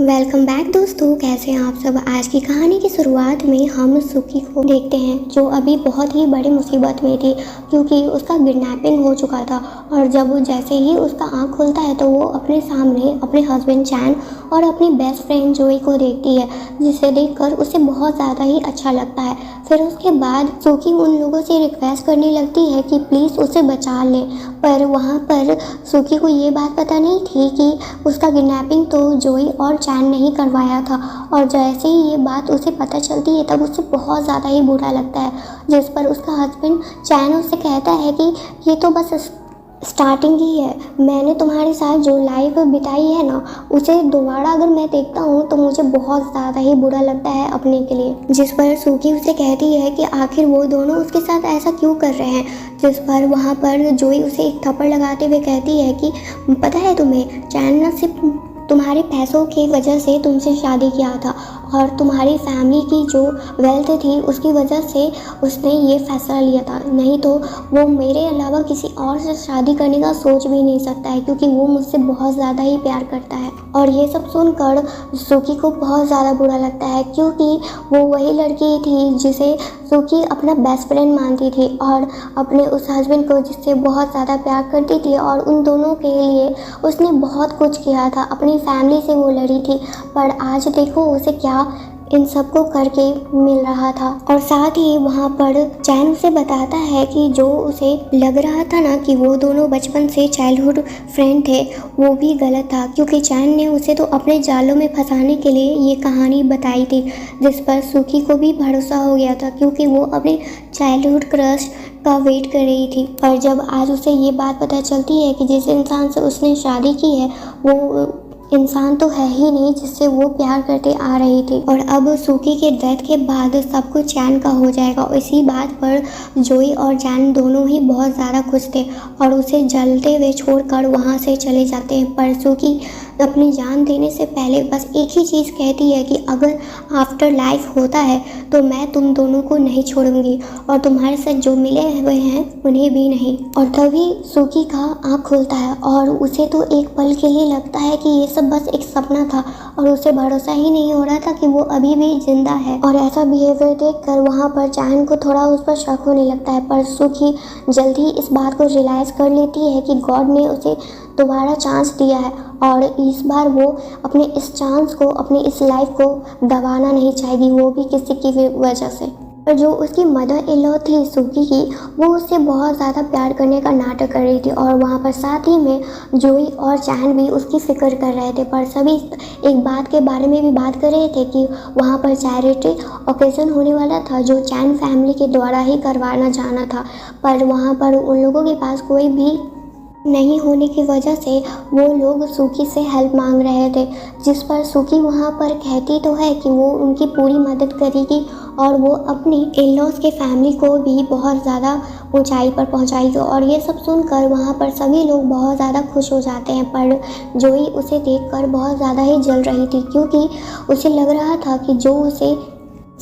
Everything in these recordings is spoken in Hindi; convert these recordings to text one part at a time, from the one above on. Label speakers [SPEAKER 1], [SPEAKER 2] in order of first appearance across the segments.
[SPEAKER 1] वेलकम बैक दोस्तों, कैसे हैं आप सब। आज की कहानी की शुरुआत में हम सुकी को देखते हैं जो अभी बहुत ही बड़ी मुसीबत में थी क्योंकि उसका किडनैपिंग हो चुका था। और जब वो जैसे ही उसका आँख खुलता है तो वो अपने सामने अपने हस्बैंड चैन और अपनी बेस्ट फ्रेंड जोई को देखती है, जिसे देखकर उसे बहुत ज़्यादा ही अच्छा लगता है। फिर उसके बाद सुकी उन लोगों से रिक्वेस्ट करने लगती है कि प्लीज़ उसे बचा लें, पर वहाँ पर सुकी को ये बात पता नहीं थी कि उसका किडनैपिंग तो जोई और चैन नहीं करवाया था। और जैसे ही ये बात उसे पता चलती है तब उसे बहुत ज़्यादा ही बुरा लगता है, जिस पर उसका हस्बैंड चैन उससे कहता है कि ये तो बस स्टार्टिंग ही है। मैंने तुम्हारे साथ जो लाइफ बिताई है ना, उसे दोबारा अगर मैं देखता हूँ तो मुझे बहुत ज़्यादा ही बुरा लगता है अपने के लिए। जिस पर सुकी उसे कहती है कि आखिर वो दोनों उसके साथ ऐसा क्यों कर रहे हैं। जिस पर वहाँ पर जोई उसे एक थप्पड़ लगाते हुए कहती है कि पता है तुम्हें, चैन ने सिर्फ तुम्हारे पैसों की वजह से तुमसे शादी किया था और तुम्हारी फैमिली की जो वेल्थ थी उसकी वजह से उसने ये फैसला लिया था, नहीं तो वो मेरे अलावा किसी और से शादी करने का सोच भी नहीं सकता है क्योंकि वो मुझसे बहुत ज़्यादा ही प्यार करता है। और ये सब सुनकर सुकी को बहुत ज़्यादा बुरा लगता है क्योंकि वो वही लड़की थी जिसे सुकी अपना बेस्ट फ्रेंड मानती थी और अपने उस हस्बैंड को जिससे बहुत ज़्यादा प्यार करती थी और उन दोनों के लिए उसने बहुत कुछ किया था। अपनी फैमिली से वो लड़ी थी, पर आज देखो उसे क्या इन सबको करके मिल रहा था। और साथ ही वहाँ पर चैन उसे बताता है कि जो उसे लग रहा था ना कि वो दोनों बचपन से चाइल्डहुड फ्रेंड थे, वो भी गलत था क्योंकि चैन ने उसे तो अपने जालों में फंसाने के लिए ये कहानी बताई थी। जिस पर सुकी को भी भरोसा हो गया था क्योंकि वो अपने चाइल्डहुड क्रश का वेट कर रही थी। पर जब आज उसे ये बात पता चलती है कि जिस इंसान से उसने शादी की है वो इंसान तो है ही नहीं जिससे वो प्यार करते आ रही थी, और अब सुकी के डेथ के बाद सब कुछ चैन का हो जाएगा। इसी बात पर जोई और चैन दोनों ही बहुत ज़्यादा खुश थे और उसे जलते हुए छोड़कर वहाँ से चले जाते हैं। पर सुकी अपनी जान देने से पहले बस एक ही चीज़ कहती है कि अगर आफ्टर लाइफ होता है तो मैं तुम दोनों को नहीं छोड़ूंगी और तुम्हारे साथ जो मिले हुए हैं उन्हें भी नहीं। और तभी सुकी का आँख खुलता है और उसे तो एक पल के लिए लगता है कि ये सब बस एक सपना था और उसे भरोसा ही नहीं हो रहा था कि वो अभी भी जिंदा है। और ऐसा बिहेवियर देखकर वहाँ पर चैन को थोड़ा उस पर शक होने लगता है, पर सुकी जल्दी इस बात को रियलाइज कर लेती है कि गॉड ने उसे दोबारा चांस दिया है और इस बार वो अपने इस चांस को, अपनी इस लाइफ को गंवाना नहीं चाहेगी, वो भी किसी की वजह से। और जो उसकी मदर इन लॉ थी सुकी की, वो उससे बहुत ज़्यादा प्यार करने का नाटक कर रही थी और वहाँ पर साथ ही में जोई और चैन भी उसकी फिक्र कर रहे थे। पर सभी एक बात के बारे में भी बात कर रहे थे कि वहाँ पर चैरिटी ओकेजन होने वाला था जो चैन फैमिली के द्वारा ही करवाना जाना था, पर वहाँ पर उन लोगों के पास कोई भी नहीं होने की वजह से वो लोग सुकी से हेल्प मांग रहे थे। जिस पर सुकी वहाँ पर कहती तो है कि वो उनकी पूरी मदद करेगी और वो अपनी इन-लॉज के फैमिली को भी बहुत ज़्यादा ऊंचाई पर पहुंचाएगी। और ये सब सुनकर वहाँ पर सभी लोग बहुत ज़्यादा खुश हो जाते हैं, पर जोई उसे देखकर बहुत ज़्यादा ही जल रही थी क्योंकि उसे लग रहा था कि जो उसे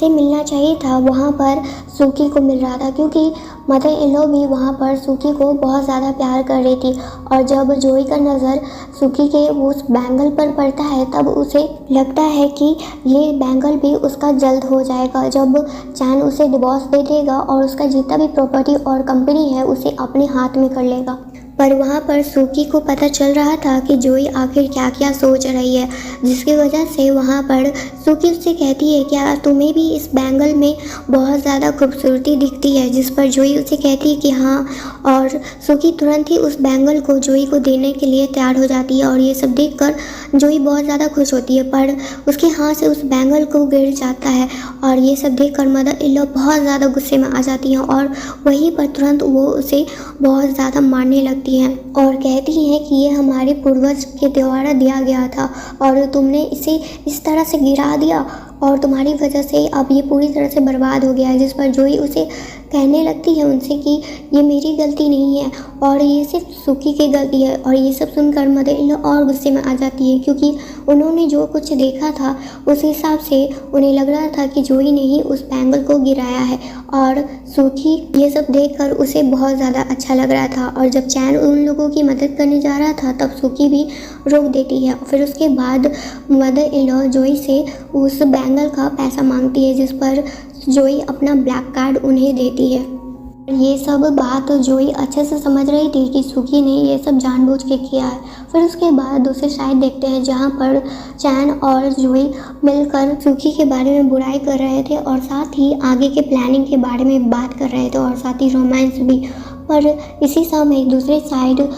[SPEAKER 1] मिलना चाहिए था वहाँ पर सुकी को मिल रहा था, क्योंकि मदर इन लॉ भी वहाँ पर सुकी को बहुत ज़्यादा प्यार कर रही थी। और जब जोई का नज़र सुकी के उस बैंगल पर पड़ता है तब उसे लगता है कि ये बैंगल भी उसका जल्द हो जाएगा जब चैन उसे डिवोर्स दे देगा और उसका जितना भी प्रॉपर्टी और कंपनी है उसे अपने हाथ में कर लेगा। पर वहाँ पर सुकी को पता चल रहा था कि जोई आखिर क्या क्या सोच रही है, जिसकी वजह से वहाँ पर सुकी उससे कहती है क्या तुम्हें भी इस बैंगल में बहुत ज़्यादा खूबसूरती दिखती है। जिस पर जोई उसे कहती है कि हाँ, और सुकी तुरंत ही उस बैंगल को जोई को देने के लिए तैयार हो जाती है। और ये सब देखकर जोई बहुत ज़्यादा खुश होती है, पर उसके हाथ से उस बैंगल को गिर जाता है और ये सब देखकर मदर इन लॉ बहुत ज़्यादा गुस्से में आ जाती हैं और वहीं पर तुरंत वो उसे बहुत ज़्यादा मारने लगती हैं और कहती हैं कि ये हमारे पूर्वज के द्वारा दिया गया था और तुमने इसे इस तरह से गिरा दिया और तुम्हारी वजह से अब ये पूरी तरह से बर्बाद हो गया है। जिस पर जोई उसे कहने लगती है उनसे कि ये मेरी गलती नहीं है और ये सिर्फ सुकी की गलती है। और ये सब सुनकर मदर इन लॉ और गुस्से में आ जाती है, क्योंकि उन्होंने जो कुछ देखा था उस हिसाब से उन्हें लग रहा था कि जोई ने ही उस बैंगल को गिराया है। और सुकी ये सब देखकर उसे बहुत ज़्यादा अच्छा लग रहा था। और जब चैन उन लोगों की मदद करने जा रहा था तब सुकी भी रोक देती है। फिर उसके बाद मदर इन लॉ जोई से उस बैंगल का पैसा मांगती है, जिस पर जोई अपना ब्लैक कार्ड उन्हें देती है। ये सब बात जोई अच्छे से समझ रही थी कि सुकी ने ये सब जानबूझ के किया है। फिर उसके बाद दूसरी साइड देखते हैं जहाँ पर चैन और जोई मिलकर सुकी के बारे में बुराई कर रहे थे और साथ ही आगे के प्लानिंग के बारे में बात कर रहे थे और साथ ही रोमांस भी। पर इसी समय दूसरी साइड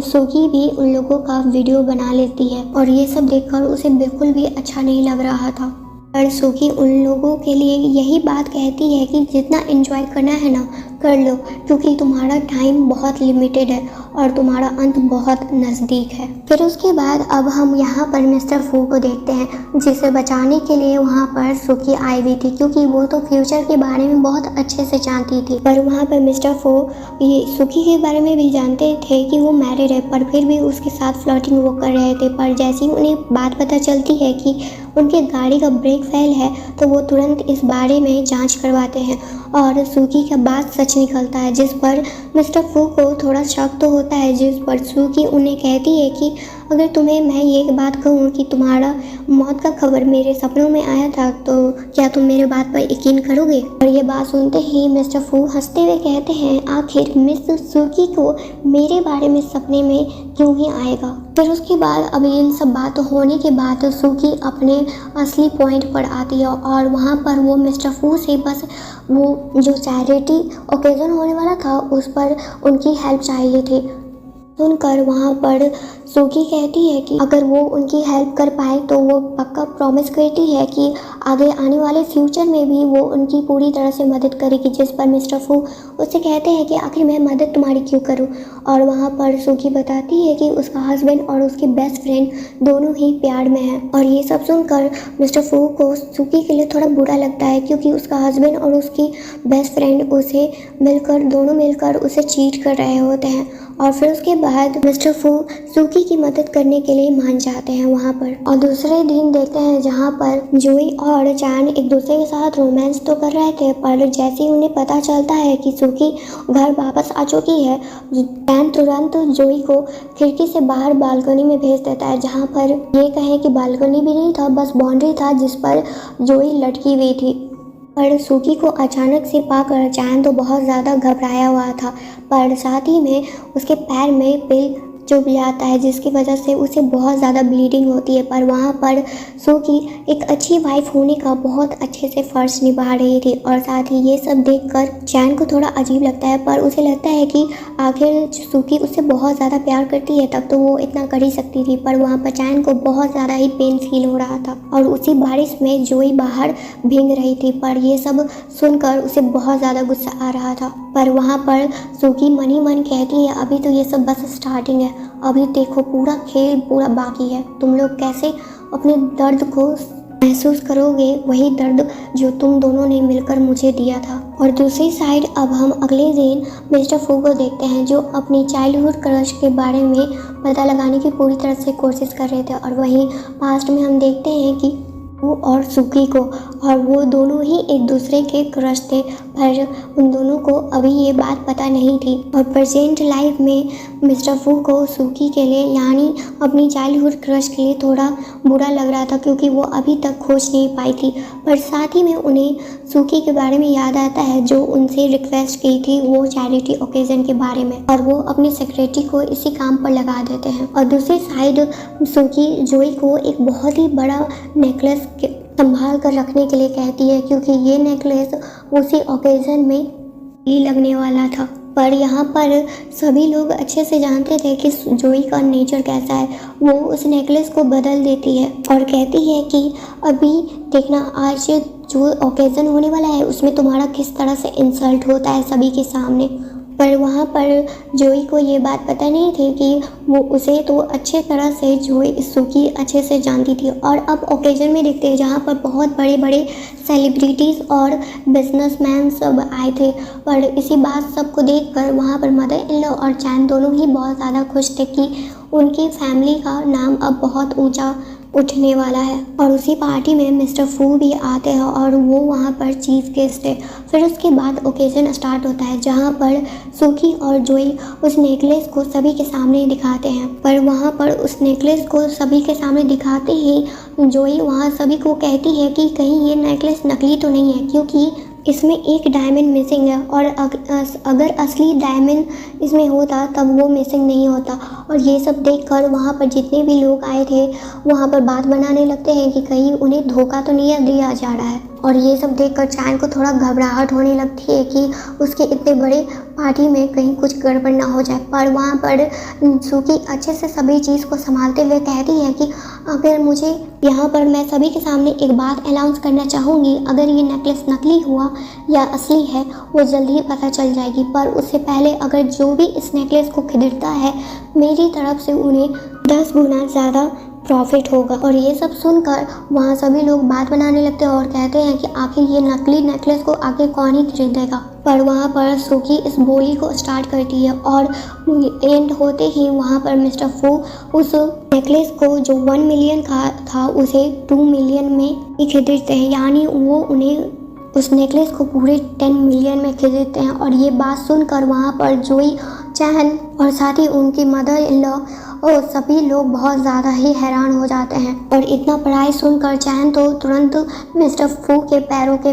[SPEAKER 1] सुकी भी उन लोगों का वीडियो बना लेती है और ये सब देखकर उसे बिल्कुल भी अच्छा नहीं लग रहा था। पर सुकी उन लोगों के लिए यही बात कहती है कि जितना एंजॉय करना है ना कर लो, क्योंकि तुम्हारा टाइम बहुत लिमिटेड है और तुम्हारा अंत बहुत नज़दीक है। फिर उसके बाद अब हम यहाँ पर मिस्टर फू को देखते हैं, जिसे बचाने के लिए वहाँ पर सुकी आई हुई थी, क्योंकि वो तो फ्यूचर के बारे में बहुत अच्छे से जानती थी। पर वहाँ पर मिस्टर फू ये सुकी के बारे में भी जानते थे कि वो मैरिड है, पर फिर भी उसके साथ फ्लर्टिंग वो कर रहे थे। पर जैसे ही उन्हें बात पता चलती है कि उनके गाड़ी का ब्रेक फेल है तो वो तुरंत इस बारे में जांच करवाते हैं और सुकी का बात सच निकलता है, जिस पर मिस्टर फू को थोड़ा शक तो होता है। जिस पर सुकी उन्हें कहती है कि अगर तुम्हें मैं ये बात कहूँ कि तुम्हारा मौत का खबर मेरे सपनों में आया था तो क्या तुम मेरे बात पर यकीन करोगे। और ये बात सुनते ही मिस्टर फू हंसते हुए कहते हैं, आखिर मिस सुकी को मेरे बारे में सपने में क्यों ही आएगा। फिर उसके बाद अब इन सब बात होने के बाद सुकी अपने असली पॉइंट पर आती है और वहाँ पर वो मिस्टर फू से बस वो जो चैरिटी ओकेजन होने वाला था उस पर उनकी हेल्प चाहिए थी। सुनकर वहाँ पर सुकी कहती है कि अगर वो उनकी हेल्प कर पाए तो वो पक्का प्रॉमिस करती है कि आगे आने वाले फ्यूचर में भी वो उनकी पूरी तरह से मदद करेगी। जिस पर मिस्टर फू उससे कहते हैं कि आखिर मैं मदद तुम्हारी क्यों करूं। और वहाँ पर सुकी बताती है कि उसका हस्बैंड और उसकी बेस्ट फ्रेंड दोनों ही प्यार में हैं। और ये सब सुनकर मिस्टर फू को सुकी के लिए थोड़ा बुरा लगता है, क्योंकि उसका हस्बैंड और उसकी बेस्ट फ्रेंड उसे दोनों मिलकर उसे चीट कर रहे होते हैं। और फिर उसके बाद मिस्टर फू सुकी की मदद करने के लिए मान जाते हैं वहाँ पर। और दूसरे दिन देखते हैं जहाँ पर जोई और चैन एक दूसरे के साथ रोमांस तो कर रहे थे, पर जैसे ही उन्हें पता चलता है कि सुकी घर वापस आ चुकी है, चैन तुरंत जोई को खिड़की से बाहर बालकनी में भेज देता है, जहाँ पर ये कहें कि बालकनी भी नहीं था, बस बाउंड्री था जिस पर जोई लटकी हुई थी। पर सुकी को अचानक से पाकर चैन तो बहुत ज़्यादा घबराया हुआ था, पर साथ ही में उसके पैर में पिल चुभ जाता है, जिसकी वजह से उसे बहुत ज़्यादा ब्लीडिंग होती है। पर वहाँ पर सुकी एक अच्छी वाइफ होने का बहुत अच्छे से फ़र्ज निभा रही थी। और साथ ही ये सब देखकर चैन को थोड़ा अजीब लगता है, पर उसे लगता है कि आखिर सुकी उससे बहुत ज़्यादा प्यार करती है, तब तो वो इतना कर ही सकती थी। पर वहाँ पर चैन को बहुत ज़्यादा ही पेन फील हो रहा था और उसी बारिश में जोई बाहर भीग रही थी। पर ये सब सुनकर उसे बहुत ज़्यादा गुस्सा आ रहा था। पर वहाँ पर सुकी मन ही मन कहती है, अभी तो ये सब बस स्टार्टिंग है, अभी देखो पूरा खेल पूरा बाकी है। तुम लोग कैसे अपने दर्द को महसूस करोगे, वही दर्द जो तुम दोनों ने मिलकर मुझे दिया था। और दूसरी साइड अब हम अगले दिन मिस्टर फू को देखते हैं, जो अपनी चाइल्डहुड क्रश के बारे में पता लगाने की पूरी तरह से कोशिश कर रहे थे। और वहीं पास्ट में हम देखते हैं कि वो और सुकी को, और वो दोनों ही एक दूसरे के क्रश थे, पर उन दोनों को अभी ये बात पता नहीं थी। और प्रेजेंट लाइफ में मिस्टर फू को सुकी के लिए यानी अपनी चाइल्डहुड क्रश के लिए थोड़ा बुरा लग रहा था, क्योंकि वो अभी तक खोज नहीं पाई थी। पर साथ ही में उन्हें सुकी के बारे में याद आता है, जो उनसे रिक्वेस्ट की थी वो चैरिटी ओकेजन के बारे में, और वो अपनी सेक्रेटरी को इसी काम पर लगा देते हैं। और दूसरी साइड सुकी जोई को एक बहुत ही बड़ा नेकलेस संभाल कर रखने के लिए कहती है, क्योंकि ये नेकलेस उसी ओकेजन में ही लगने वाला था। पर यहाँ पर सभी लोग अच्छे से जानते थे कि जोई का नेचर कैसा है। वो उस नेकलेस को बदल देती है और कहती है कि अभी देखना, आज जो ओकेजन होने वाला है उसमें तुम्हारा किस तरह से इंसल्ट होता है सभी के सामने। पर वहाँ पर जोई को ये बात पता नहीं थी कि वो उसे तो अच्छे तरह से जोई सुकी अच्छे से जानती थी। और अब ओकेजन में देखते हैं जहाँ पर बहुत बड़े बड़े सेलिब्रिटीज़ और बिजनेसमैन सब आए थे। पर इसी बात सबको देखकर वहाँ पर मदर इन लॉ और चैन दोनों ही बहुत ज़्यादा खुश थे कि उनकी फैमिली का नाम अब बहुत ऊंचा उठने वाला है। और उसी पार्टी में मिस्टर फू भी आते हैं और वो वहाँ पर चीफ गेस्ट है। फिर उसके बाद ओकेजन स्टार्ट होता है जहाँ पर सुकी और जोई उस नेकलेस को सभी के सामने दिखाते हैं। पर वहाँ पर उस नेकलेस को सभी के सामने दिखाते ही जोई वहाँ सभी को कहती है कि कहीं ये नेकलेस नकली तो नहीं है, क्योंकि इसमें एक डायमंड मिसिंग है और अगर असली डायमंड इसमें होता तब वो मिसिंग नहीं होता। और ये सब देखकर वहाँ पर जितने भी लोग आए थे वहाँ पर बात बनाने लगते हैं कि कहीं उन्हें धोखा तो नहीं दिया जा रहा है। और ये सब देखकर चैन को थोड़ा घबराहट होने लगती है कि उसके इतने बड़े पार्टी में कहीं कुछ गड़बड़ ना हो जाए। पर वहाँ पर सुकी अच्छे से सभी चीज़ को संभालते हुए कहती है कि अगर मुझे यहाँ पर मैं सभी के सामने एक बात अनाउंस करना चाहूँगी, अगर ये नेकलेस नकली हुआ या असली है वो जल्द ही पता चल जाएगी। पर उससे पहले अगर जो भी इस नेकलेस को खरीदता है मेरी तरफ से उन्हें 10 गुना ज़्यादा प्रॉफिट होगा। और ये सब सुनकर वहाँ सभी लोग बात बनाने लगते हैं और कहते हैं कि आखिर ये नकली नेकलेस को आखिर कौन ही खरीदेगा। पर वहाँ पर सुकी इस बोली को स्टार्ट करती है और एंड होते ही वहाँ पर मिस्टर फू उस नेकलेस को जो 1 मिलियन का था उसे 2 मिलियन में ही खरीदते हैं, यानी वो उन्हें उस नेकलेस को पूरे 10 मिलियन में खरीदते हैं। और ये बात सुनकर वहाँ पर जोई, चैन और साथ ही उनकी मदर इन लॉ और सभी लोग बहुत ज़्यादा ही हैरान हो जाते हैं। और इतना प्राइस सुनकर चैन तो तुरंत मिस्टर फू के पैरों के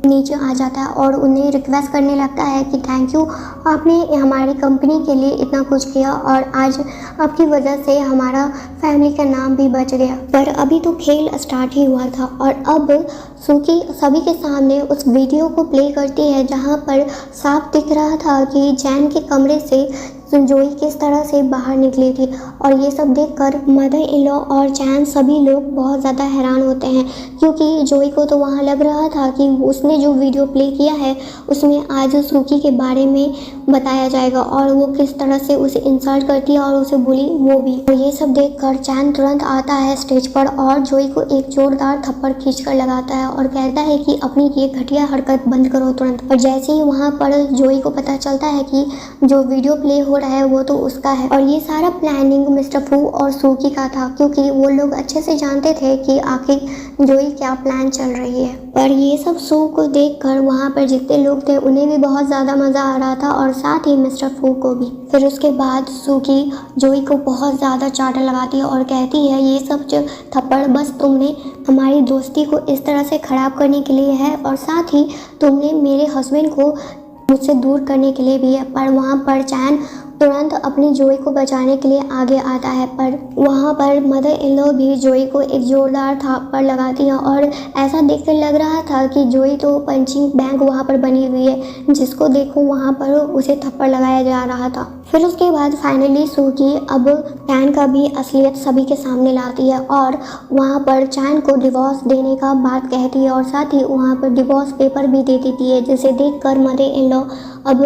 [SPEAKER 1] नीचे आ जाता है और उन्हें रिक्वेस्ट करने लगता है कि थैंक यू, आपने हमारी कंपनी के लिए इतना कुछ किया और आज आपकी वजह से हमारा फैमिली का नाम भी बच गया। पर अभी तो खेल स्टार्ट ही हुआ था और अब सुकी सभी के सामने उस वीडियो को प्ले करती है जहाँ पर साफ दिख रहा था कि चैन के कमरे से जोई किस तरह से बाहर निकली थी। और ये सब देखकर मदर इन लॉ और चैन सभी लोग बहुत ज़्यादा हैरान होते हैं, क्योंकि जोई को तो वहाँ लग रहा था कि उसने जो वीडियो प्ले किया है उसमें आज सुकी के बारे में बताया जाएगा और वो किस तरह से उसे इंसल्ट करती है और उसे बुली वो भी। और ये सब देखकर चैन तुरंत आता है स्टेज पर और जोई को एक जोरदार थप्पड़ खींचकर लगाता है और कहता है कि अपनी ये घटिया हरकत बंद करो तुरंत। और जैसे ही वहाँ पर जोई को पता चलता है कि जो वीडियो प्ले हो रहा है वो तो उसका है और ये सारा प्लानिंग मिस्टर फू और सुकी का था, क्योंकि वो लोग अच्छे से जानते थे कि आखिर जोई क्या प्लान चल रही है। पर ये सब शो को देखकर वहाँ पर जितने लोग थे उन्हें भी बहुत ज़्यादा मज़ा आ रहा था और साथ ही मिस्टर फू को भी। फिर उसके बाद सुकी जोई को बहुत ज़्यादा चाटा लगाती है और कहती है ये सब जो थप्पड़ बस तुमने हमारी दोस्ती को इस तरह से ख़राब करने के लिए है और साथ ही तुमने मेरे हस्बैंड को मुझसे दूर करने के लिए भी है। पर वहाँ पर चैन तुरंत अपनी जोई को बचाने के लिए आगे आता है, पर वहाँ पर मदर इन लॉ भी जोई को एक जोरदार थप्पड़ लगाती है और ऐसा देखकर लग रहा था कि जोई तो पंचिंग बैग वहाँ पर बनी हुई है, जिसको देखो वहाँ पर उसे थप्पड़ लगाया जा रहा था। फिर उसके बाद फाइनली सुकी अब चैन का भी असलियत सभी के सामने लाती है और वहाँ पर चैन को डिवोर्स देने का बात कहती है और साथ ही वहाँ पर डिवोर्स पेपर भी दे देती है, जिसे देखकर मदर इन लॉ अब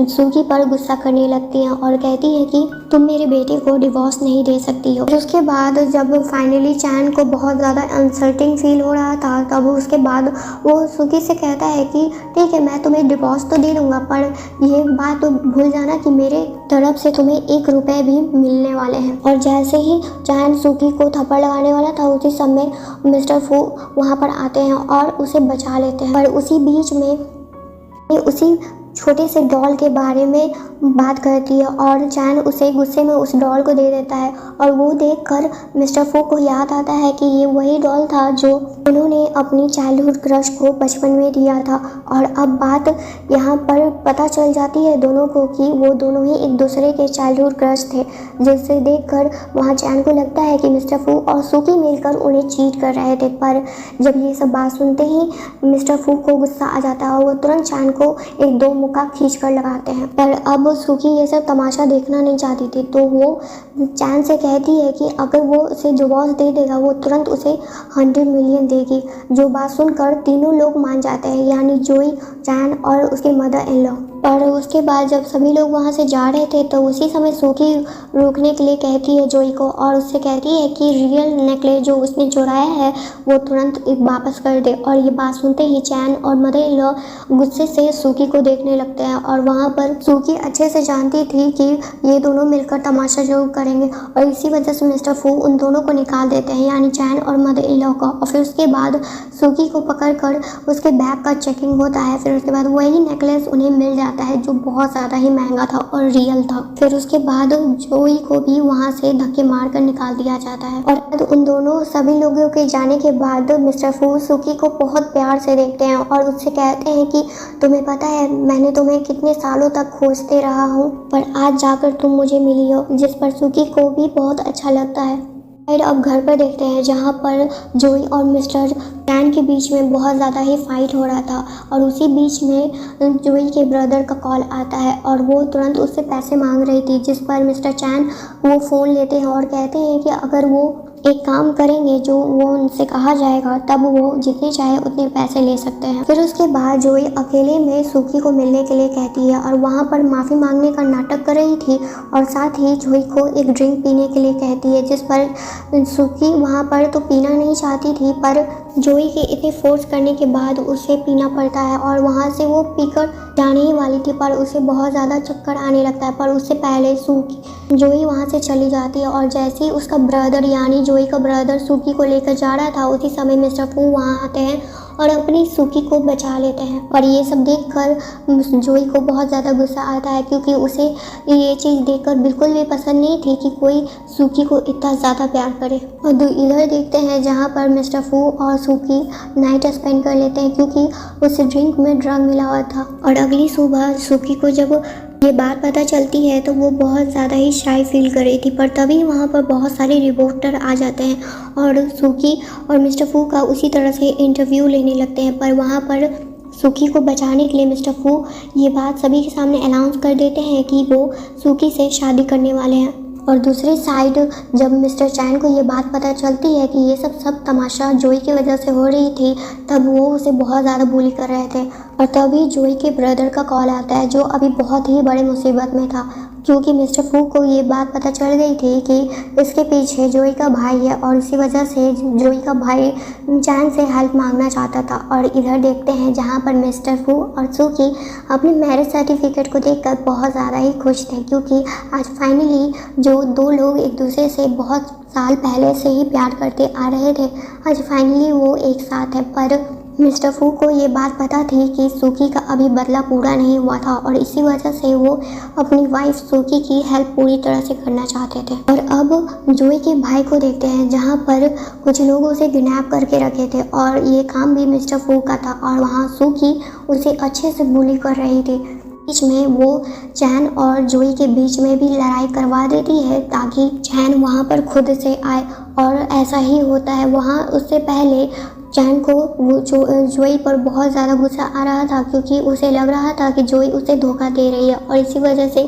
[SPEAKER 1] सुकी पर गुस्सा करने लगती हैं और कहती है कि तुम मेरे बेटे को डिवोर्स नहीं दे सकती हो। उसके बाद जब फाइनली चैन को बहुत ज़्यादा अनसर्टिन फील हो रहा था तब उसके बाद वो सुकी से कहता है कि ठीक है मैं तुम्हें डिवोर्स तो दे दूँगा, पर ये बात तो भूल जाना कि मेरे तरफ से तुम्हें 1 रुपये भी मिलने वाले हैं। और जैसे ही चैन सुकी को थप्पड़ लगाने वाला था उसी समय मिस्टर फू वहाँ पर आते हैं और उसे बचा लेते हैं। पर उसी बीच में उसी छोटे से डॉल के बारे में बात करती है और चैन उसे गुस्से में उस डॉल को दे देता है और वो देखकर मिस्टर फू को याद आता है कि ये वही डॉल था जो उन्होंने अपनी चाइल्डहुड क्रश को बचपन में दिया था। और अब बात यहाँ पर पता चल जाती है दोनों को कि वो दोनों ही एक दूसरे के चाइल्डहुड क्रश थे, जिसे देखकर वहाँ चैन को लगता है कि मिस्टर फू और सुकी मिलकर उन्हें चीट कर रहे थे। पर जब ये सब बात सुनते ही मिस्टर फू को गुस्सा आ जाता है और वो तुरंत चैन को 1-2 मुक्का खींच कर लगाते हैं। पर अब सुकी ये सब तमाशा देखना नहीं चाहती थी, तो वो चैन से कहती है कि अगर वो उसे डिवोर्स दे देगा वो तुरंत उसे 100 मिलियन देगी। जो बात सुनकर तीनों लोग मान जाते हैं, यानी जोई, चैन और उसके मदर इन लॉ। और उसके बाद जब सभी लोग वहाँ से जा रहे थे तो उसी समय सूखी रोकने के लिए कहती है जोई को और उससे कहती है कि रियल नेकलेस जो उसने चुराया है वो तुरंत वापस कर दे। और ये बात सुनते ही चैन और मदर इन लॉ गुस्से से सूखी को देखने लगते हैं और वहाँ पर सूखी अच्छे से जानती थी कि ये दोनों मिलकर तमाशा जरूर करेंगे और इसी वजह से मिस्टर फू उन दोनों को निकाल देते हैं, यानी चैन और मदर इन लॉ को। और फिर उसके बाद सूखी को पकड़कर उसके बैग का चेकिंग होता है। फिर उसके बाद वही नेकलेस उन्हें मिल जाता है जो बहुत ज़्यादा ही महंगा था और रियल था। फिर उसके बाद जोई को भी वहाँ से धक्के मारकर निकाल दिया जाता है। और उन दोनों सभी लोगों के जाने के बाद मिस्टर फू सूखी को बहुत प्यार से देखते हैं और उससे कहते हैं कि तुम्हें पता है मैंने तुम्हें कितने सालों तक खोजते रहा हूँ पर आज जाकर तुम मुझे मिली हो, जिस पर सूखी को भी बहुत अच्छा लगता है। फिर अब घर पर देखते हैं जहाँ पर जोई और मिस्टर चैन के बीच में बहुत ज़्यादा ही फाइट हो रहा था और उसी बीच में जोई के ब्रदर का कॉल आता है और वो तुरंत उससे पैसे मांग रही थी, जिस पर मिस्टर चैन वो फ़ोन लेते हैं और कहते हैं कि अगर वो एक काम करेंगे जो वो उनसे कहा जाएगा तब वो जितने चाहे उतने पैसे ले सकते हैं। फिर उसके बाद जोई अकेले में सूखी को मिलने के लिए कहती है और वहाँ पर माफ़ी मांगने का नाटक कर रही थी और साथ ही जोई को एक ड्रिंक पीने के लिए कहती है, जिस पर सूखी वहाँ पर तो पीना नहीं चाहती थी पर जोई के इतने फोर्स करने के बाद उसे पीना पड़ता है और वहाँ से वो पीकर जाने ही वाली थी पर उसे बहुत ज़्यादा चक्कर आने लगता है। पर उससे पहले सूखी जोई वहाँ से चली जाती है और जैसे ही उसका ब्रदर यानी जोई का ब्रदर सूखी को लेकर जा रहा था उसी समय मिस्टर फू वहाँ आते हैं और अपनी सूखी को बचा लेते हैं। और ये सब देखकर जोई को बहुत ज़्यादा गुस्सा आता है क्योंकि उसे ये चीज़ देखकर बिल्कुल भी पसंद नहीं थी कि कोई सूखी को इतना ज़्यादा प्यार करे। और इधर देखते हैं जहाँ पर मिस्टर फू और सूखी नाइट स्पेंड कर लेते हैं क्योंकि उस ड्रिंक में ड्रग मिला हुआ था। और अगली सुबह सूखी को जब ये बात पता चलती है तो वो बहुत ज़्यादा ही शाई फील कर रही थी पर तभी वहाँ पर बहुत सारे रिपोर्टर आ जाते हैं और सूखी और मिस्टर फू का उसी तरह से इंटरव्यू लेने लगते हैं। पर वहाँ पर सूखी को बचाने के लिए मिस्टर फू ये बात सभी के सामने अनाउंस कर देते हैं कि वो सूखी से शादी करने वाले हैं। और दूसरी साइड जब मिस्टर चैन को ये बात पता चलती है कि ये सब तमाशा जोई की वजह से हो रही थी तब वो उसे बहुत ज़्यादा बुली कर रहे थे। और तभी जोई के ब्रदर का कॉल आता है जो अभी बहुत ही बड़े मुसीबत में था क्योंकि मिस्टर फू को ये बात पता चल गई थी कि इसके पीछे जोई का भाई है और इसी वजह से जोई का भाई चैन से हेल्प मांगना चाहता था। और इधर देखते हैं जहाँ पर मिस्टर फू और सूखी अपने मैरिज सर्टिफिकेट को देखकर बहुत ज़्यादा ही खुश थे क्योंकि आज फाइनली जो दो लोग एक दूसरे से बहुत साल पहले से ही प्यार करते आ रहे थे आज फाइनली वो एक साथ है। पर मिस्टर फू को ये बात पता थी कि सूखी का अभी बदला पूरा नहीं हुआ था और इसी वजह से वो अपनी वाइफ सूखी की हेल्प पूरी तरह से करना चाहते थे। और अब जोई के भाई को देखते हैं जहाँ पर कुछ लोग उसे किडनैप करके रखे थे और ये काम भी मिस्टर फू का था और वहाँ सूखी उसे अच्छे से बुली कर रही थी। बीच में वो चैन और जोई के बीच में भी लड़ाई करवा देती है ताकि चैन वहाँ पर खुद से आए और ऐसा ही होता है। वहाँ उससे पहले चैन को जोई पर बहुत ज़्यादा गुस्सा आ रहा था क्योंकि उसे लग रहा था कि जोई उसे धोखा दे रही है और इसी वजह से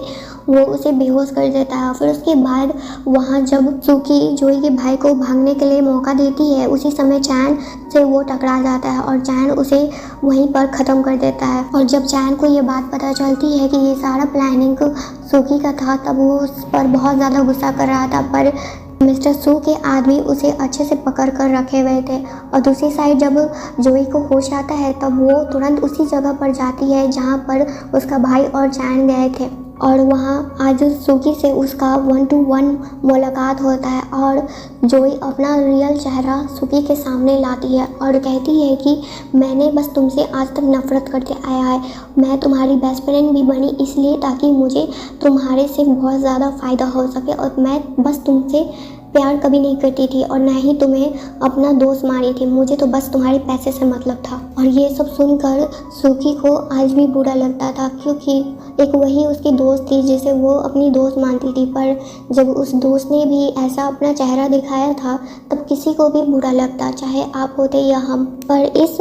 [SPEAKER 1] वो उसे बेहोश कर देता है। फिर उसके बाद वहाँ जब सूखी जोई के भाई को भागने के लिए मौका देती है उसी समय चैन से वो टकरा जाता है और चैन उसे वहीं पर ख़त्म कर देता है। और जब चैन को ये बात पता चलती है कि ये सारा प्लानिंग सूखी का था तब वो उस पर बहुत ज़्यादा गुस्सा कर रहा था पर मिस्टर सू के आदमी उसे अच्छे से पकड़ कर रखे हुए थे। और दूसरी साइड जब जोई को होश आता है तब वो तुरंत उसी जगह पर जाती है जहाँ पर उसका भाई और चैन गए थे और वहाँ आज सूखी से उसका 1-to-1 मुलाकात होता है और जोई अपना रियल चेहरा सूखी के सामने लाती है और कहती है कि मैंने बस तुमसे आज तक नफ़रत करते आया है, मैं तुम्हारी बेस्ट फ्रेंड भी बनी इसलिए ताकि मुझे तुम्हारे से बहुत ज़्यादा फ़ायदा हो सके और मैं बस तुमसे प्यार कभी नहीं करती थी और ना ही तुम्हें अपना दोस्त मानी थी, मुझे तो बस तुम्हारे पैसे से मतलब था। और ये सब सुनकर सूखी को आज भी बुरा लगता था क्योंकि एक वही उसकी दोस्त थी जिसे वो अपनी दोस्त मानती थी पर जब उस दोस्त ने भी ऐसा अपना चेहरा दिखाया था तब किसी को भी बुरा लगता, चाहे आप होते या हम। पर इस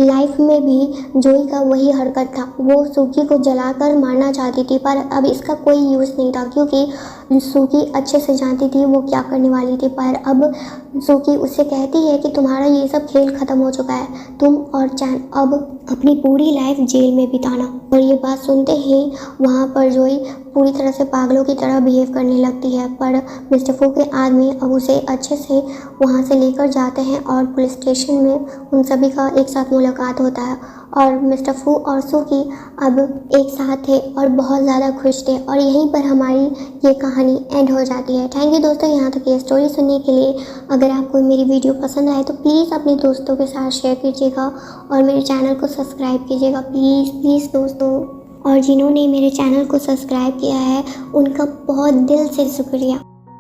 [SPEAKER 1] लाइफ में भी जोई का वही हरकत था, वो सूखी को जलाकर मारना चाहती थी पर अब इसका कोई यूज़ नहीं था क्योंकि सूखी अच्छे से जानती थी वो क्या करने वाली थी। पर अब सूकी उससे कहती है कि तुम्हारा ये सब खेल ख़त्म हो चुका है, तुम और चैन अब अपनी पूरी लाइफ जेल में बिताना। और ये बात सुनते ही वहाँ पर जोई पूरी तरह से पागलों की तरह बिहेव करने लगती है, पर मिस्टर फू के आदमी अब उसे अच्छे से वहाँ से लेकर जाते हैं और पुलिस स्टेशन में उन सभी का एक साथ मुलाकात होता है और मिस्टर फू और सूकी अब एक साथ थे और बहुत ज़्यादा खुश थे। और यहीं पर हमारी ये कहानी एंड हो जाती है। थैंक यू दोस्तों यहाँ तक ये स्टोरी सुनने के लिए। अगर आपको मेरी वीडियो पसंद आए तो प्लीज़ अपने दोस्तों के साथ शेयर कीजिएगा और मेरे चैनल को सब्सक्राइब कीजिएगा, प्लीज़ प्लीज़ दोस्तों। और जिन्होंने मेरे चैनल को सब्सक्राइब किया है उनका बहुत दिल से शुक्रिया।